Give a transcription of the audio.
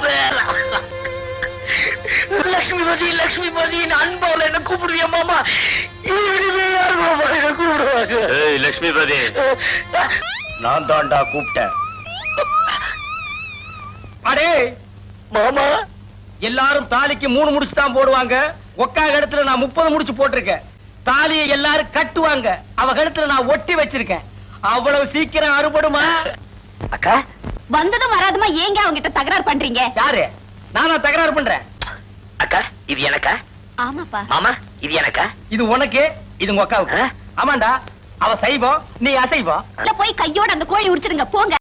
பேரா லட்சுமிபதி லட்சுமிபதி அன்பால என்ன கூப்பிடுவியா மாமா? இனிமே யார் மாமா என்ன கூப்பிடுவாங்க? லட்சுமிபதி நான் தாண்டா கூப்பிட்டேன். அடே மாமா, எல்லாரும் தாலிக்கு 3 முடிச்சு தான் போடுவாங்க. ஒக்கா கழுத்துல நான் 30 முடிச்சு போட்டிருக்கேன். தாலியை எல்லாரும் கட்டுவாங்க. அவ கழுத்துல நான் ஒட்டி வச்சிருக்கேன். அவ்வளவு சீக்கிரம் அறுபடுமா? அக்கா வந்ததும் வராதுமா ஏங்க அவங்க கிட்ட தகராறு பண்றீங்க? யாரு? நானா தகராறு பண்றேன்? அக்கா இது எனக்கா? ஆமாப்பா. மாமா இது எனக்கா? இது உனக்கு, இது உங்க அக்காவுக்கு. ஆமாண்டா, அவ சைவம், நீ அசைவம். போய் கையோட அந்த கோழி உரிச்சிருங்க போங்க.